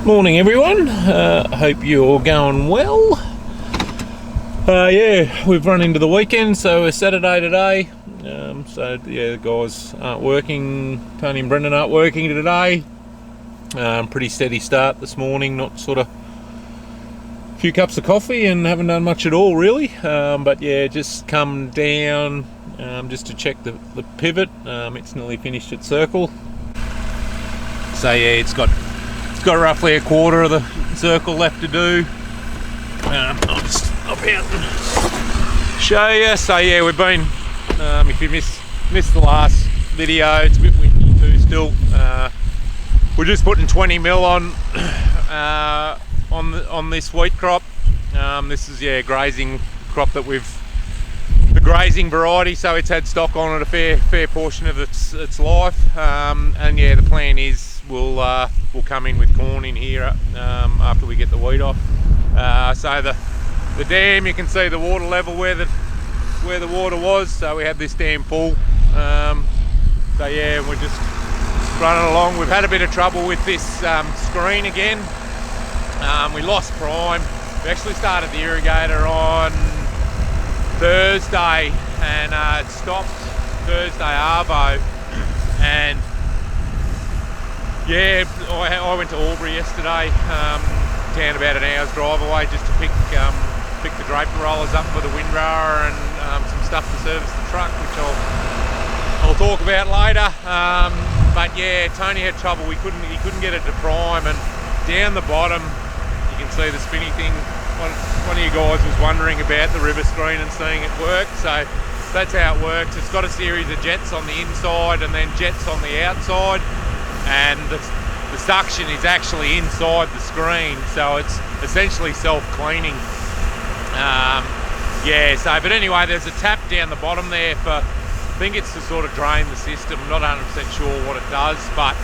Morning everyone, hope you're all going well. Yeah, we've run into the weekend, so it's Saturday today. The guys aren't working, Tony and Brendan aren't working today. Pretty steady start this morning, not sort of a few cups of coffee and haven't done much at all really. But yeah, just come down just to check the pivot. It's nearly finished its circle. So yeah, it's got roughly a quarter of the circle left to do. I'll just stop out and show you. So yeah, we've been, if you missed the last video, it's a bit windy too still. We're just putting 20 mil on this wheat crop. This is grazing crop that the grazing variety, so it's had stock on it a fair portion of its life. And yeah, the plan is we'll come in with corn in here after we get the wheat off. So the dam, you can see the water level where the water was. So we had this dam full. So yeah, we're just running along. We've had a bit of trouble with this screen again. We lost prime. We actually started the irrigator on Thursday and it stopped Thursday arvo, and yeah, I went to Albury yesterday, down about an hour's drive away, just to pick the draper rollers up for the windrower and some stuff to service the truck, which I'll talk about later. But yeah, Tony had trouble. He couldn't get it to prime, and down the bottom you can see the spinny thing. One of you guys was wondering about the river screen and seeing it work, so that's how it works. It's got a series of jets on the inside and then jets on the outside, and the suction is actually inside the screen, so it's essentially self-cleaning. But anyway, there's a tap down the bottom there for, I think it's to sort of drain the system. I'm not 100% sure what it does, but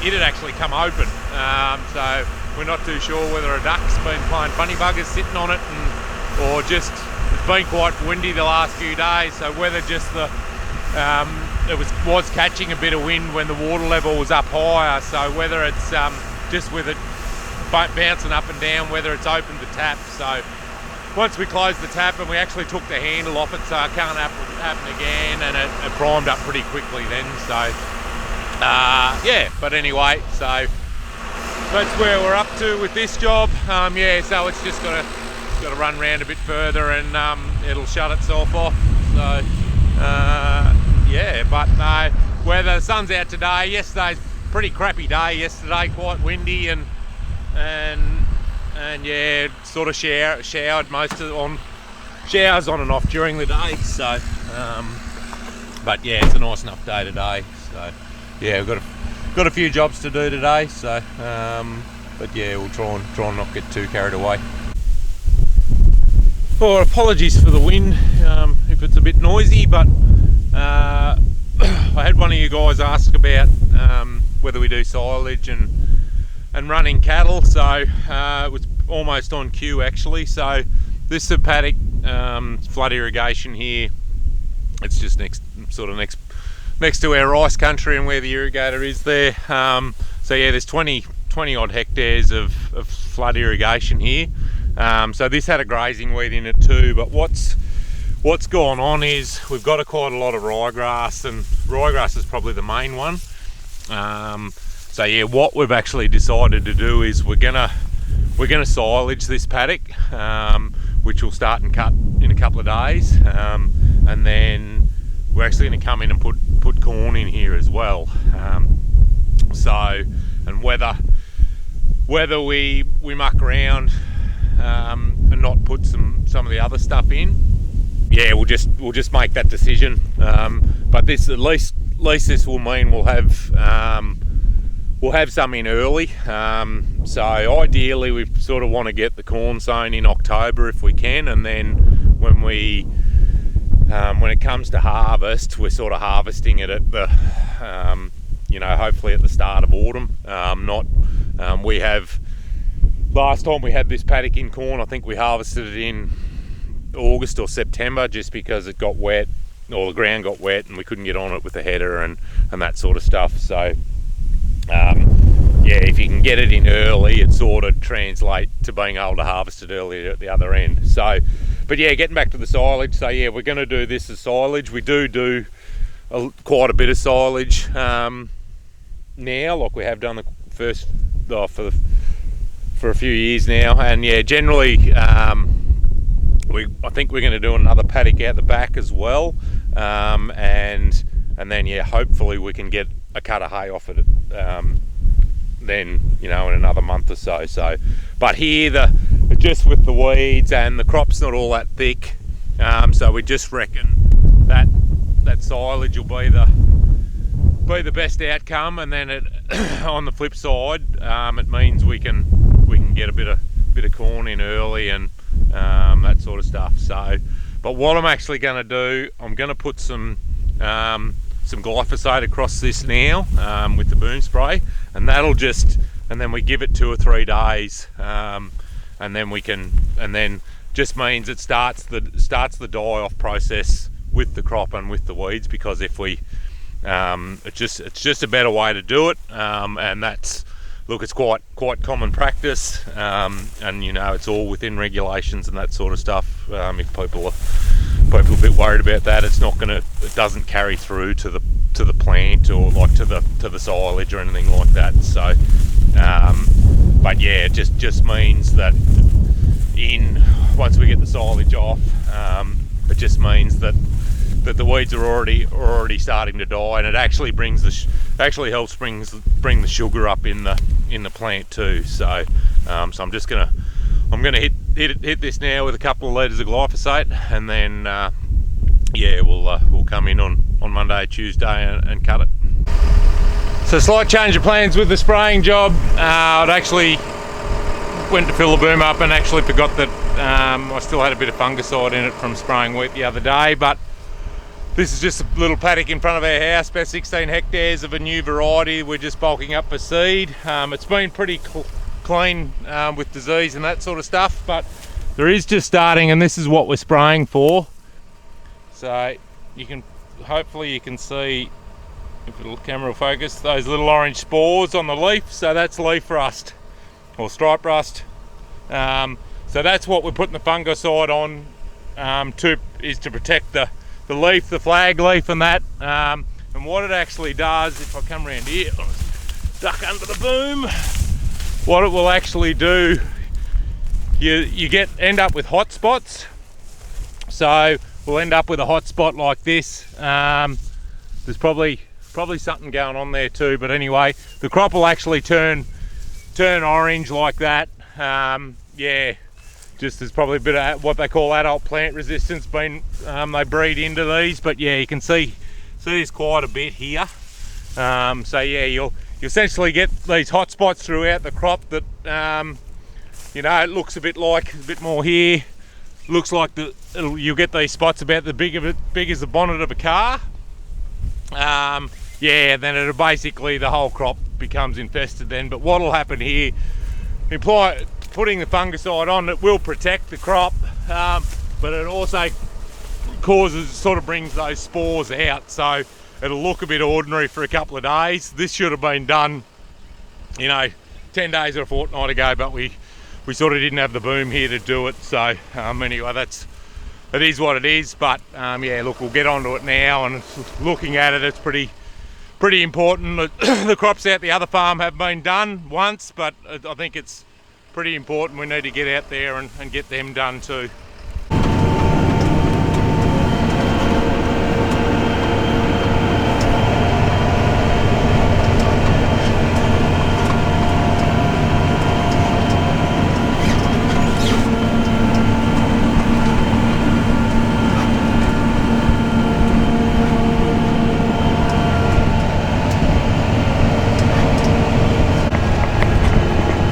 it had actually come open. So we're not too sure whether a duck's been playing funny buggers sitting on it, or just it's been quite windy the last few days, so whether just it was catching a bit of wind when the water level was up higher, so whether it's just with it bouncing up and down, whether it's opened the tap. So once we closed the tap and we actually took the handle off it, so it can't happen again, and it primed up pretty quickly then. So but anyway, so that's where we're up to with this job. So it's just got to run around a bit further and it'll shut itself off. So but weather, the sun's out today. Yesterday's pretty crappy day yesterday, quite windy and yeah, sort of showered showers on and off during the day. So but yeah, it's a nice enough day today. So yeah, we've got a few jobs to do today. So but yeah, we'll try and not get too carried away. Well, apologies for the wind if it's a bit noisy, but I had one of you guys ask about whether we do silage and running cattle, so it was almost on cue actually. So this is a paddock, flood irrigation here. It's just next to our rice country and where the irrigator is there. So yeah, there's 20 odd hectares of flood irrigation here. So this had a grazing weed in it too, but what's gone on is we've got quite a lot of ryegrass, and ryegrass is probably the main one. So yeah, what we've actually decided to do is we're gonna silage this paddock, which will start and cut in a couple of days, and then we're actually going to come in and put corn in here as well. And whether we muck around and not put some of the other stuff in, yeah, we'll just make that decision. But this at least this will mean we'll have some in early. So ideally we sort of want to get the corn sown in October if we can, and then when it comes to harvest, we're sort of harvesting it at the hopefully at the start of autumn. We have, last time we had this paddock in corn, I think we harvested it in August or September, just because it got wet, or the ground got wet and we couldn't get on it with the header and that sort of stuff. So yeah, if you can get it in early, it sort of translates to being able to harvest it earlier at the other end. So, but yeah, getting back to the silage. So yeah, we're going to do this as silage. We do quite a bit of silage now, like we have done the first for a few years now. And yeah, generally I think we're going to do another paddock out the back as well, and then yeah, hopefully we can get a cut of hay off it then, you know, in another month or so. So, but here just with the weeds and the crop's not all that thick, so we just reckon that silage will be the best outcome. And then on the flip side, it means we can get a bit of corn in early and that sort of stuff. So, but what I'm actually going to do, I'm going to put some glyphosate across this now with the boom spray, and that'll and then we give it 2 or 3 days, and then just means it starts the die off process with the crop and with the weeds, because if we it's just a better way to do it, and that's, look, it's quite common practice, and you know, it's all within regulations and that sort of stuff. If people are a bit worried about that, it doesn't carry through to the plant, or like to the silage or anything like that. So but yeah, it just means that once we get the silage off, it just means that the weeds are already starting to die, and it actually helps bring the sugar up in the plant too. So so I'm gonna hit this now with a couple of litres of glyphosate, and then yeah, we'll come in on Monday, Tuesday and cut it. So slight change of plans with the spraying job. I'd actually went to fill the boom up and actually forgot that I still had a bit of fungicide in it from spraying wheat the other day. But this is just a little paddock in front of our house, about 16 hectares of a new variety we're just bulking up for seed. It's been pretty clean with disease and that sort of stuff, but there is just starting, and this is what we're spraying for. So hopefully you can see, if the camera will focus, those little orange spores on the leaf. So that's leaf rust or stripe rust. So that's what we're putting the fungicide on, to protect the leaf, the flag leaf and that. And what it actually does, if I come around here, I'll duck under the boom, what it will actually do, you end up with hot spots. So we'll end up with a hot spot like this. There's probably something going on there too, but anyway, the crop will actually turn orange like that. Yeah, just there's probably a bit of what they call adult plant resistance they breed into these, but yeah, you can see there's quite a bit here. So yeah, you'll essentially get these hot spots throughout the crop that you know, it looks a bit more here, looks like you'll get these spots about big as the bonnet of a car. Yeah, then it'll basically, the whole crop becomes infested then. But what'll happen here, putting the fungicide on, it will protect the crop, but it also brings those spores out, so it'll look a bit ordinary for a couple of days. This should have been done, you know, 10 days or a fortnight ago, but we sort of didn't have the boom here to do it. So anyway, it is what it is. But yeah, look, we'll get onto it now, and looking at it, it's pretty important. The crops out the other farm have been done once, but I think it's pretty important we need to get out there and get them done too.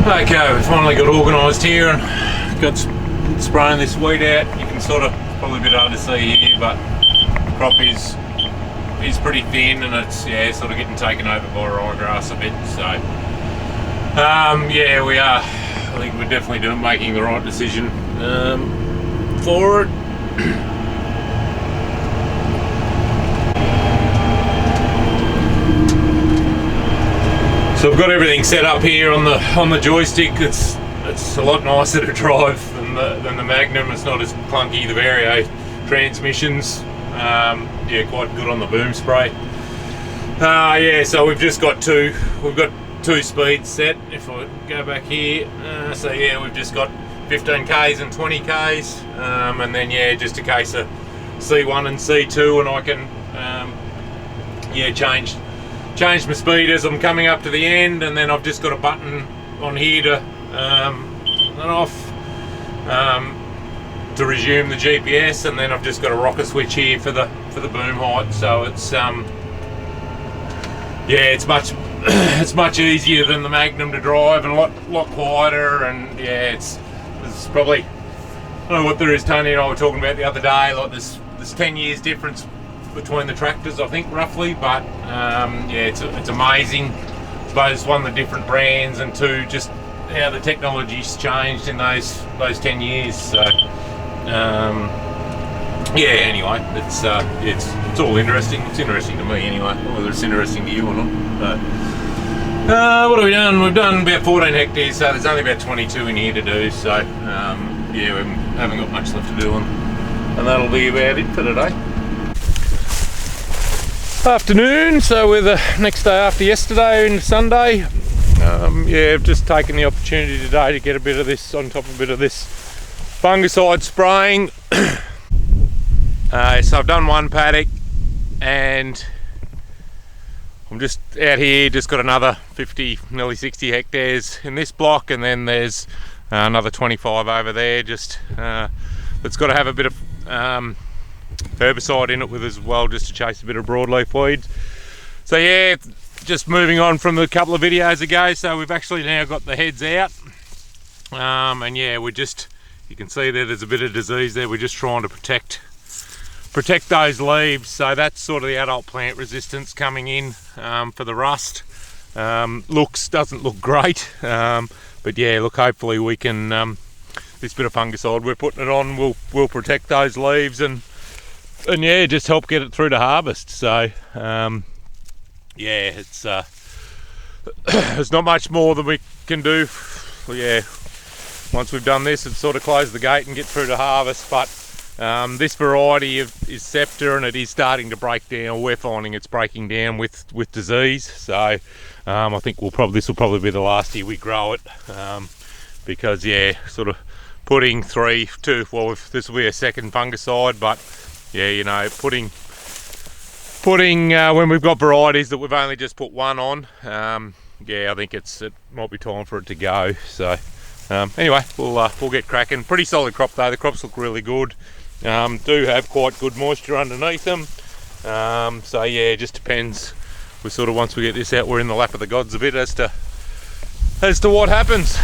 Okay, we've finally got organised here and got spraying this weed out. You can probably a bit hard to see here, but the crop is pretty thin, and it's sort of getting taken over by ryegrass a bit. So yeah, we are. I think we're definitely making the right decision for it. So I've got everything set up here on the joystick. It's a lot nicer to drive than the Magnum. It's not as clunky. The Vario transmissions, yeah, quite good on the boom spray. Yeah, so we've got two speeds set. If I go back here, so yeah, we've just got 15Ks and 20Ks, and then yeah, just a case of C1 and C2, and I can yeah, change my speed as I'm coming up to the end, and then I've just got a button on here to on off to resume the GPS, and then I've just got a rocker switch here for the boom height. So it's yeah, it's much easier than the Magnum to drive, and a lot quieter, and yeah, it's probably, I don't know what there is. Tony and I were talking about the other day, like there's 10 years difference between the tractors, I think, roughly, but yeah, it's amazing. I suppose one, the different brands, and two, just how the technology's changed in those 10 years. So yeah, anyway, it's all interesting. It's interesting to me anyway, whether it's interesting to you or not. What have we done? We've done about 14 hectares, so there's only about 22 in here to do. So yeah, we haven't got much left to do, and that'll be about it for today. Afternoon, so we're the next day after yesterday into Sunday. Yeah, I've just taken the opportunity today to get a bit of this on top of a bit of this fungicide spraying. So I've done one paddock, and I'm just out here, just got another 50, nearly 60 hectares in this block, and then there's another 25 over there, just that's got to have a bit of herbicide in it with as well, just to chase a bit of broadleaf weeds. So yeah, just moving on from a couple of videos ago, so we've actually now got the heads out, and yeah, we're just, you can see there's a bit of disease there. We're just trying to protect those leaves, so that's sort of the adult plant resistance coming in for the rust. Doesn't look great, but yeah, look, hopefully we can, this bit of fungicide we're putting it on will protect those leaves, and yeah, just help get it through to harvest. So yeah, it's there's not much more than we can do. Well, yeah, once we've done this, it's sort of close the gate and get through to harvest. But this variety is Scepter, and it is starting to break down. We're finding it's breaking down with disease. So I think this will probably be the last year we grow it, because yeah, sort of putting this will be a second fungicide, but yeah, you know, putting when we've got varieties that we've only just put one on, yeah, I think it might be time for it to go. So anyway, we'll get cracking. Pretty solid crop though. The crops look really good. Do have quite good moisture underneath them. So yeah, it just depends. We sort of, once we get this out, we're in the lap of the gods a bit as to what happens.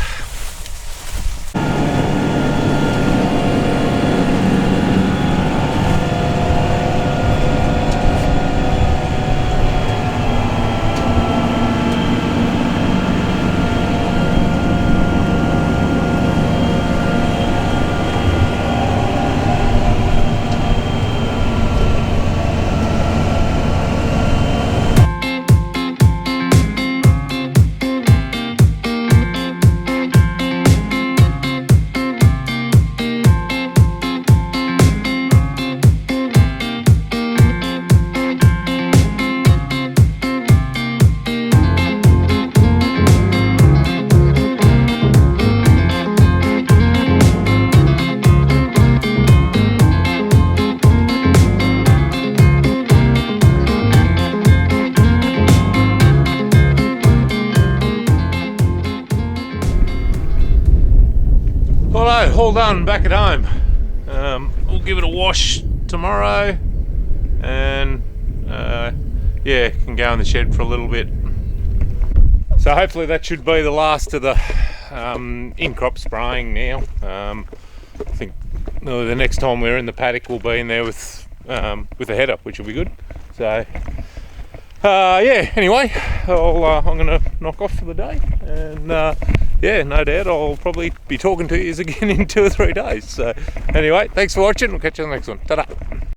All done, back at home. We'll give it a wash tomorrow, and yeah, can go in the shed for a little bit. So hopefully that should be the last of the in-crop spraying now. I think the next time we're in the paddock we'll be in there with a header, which will be good. So yeah, anyway, I'm gonna knock off for the day, and yeah, no doubt I'll probably be talking to you again in 2 or 3 days. So anyway, thanks for watching. We'll catch you on the next one. Ta-da.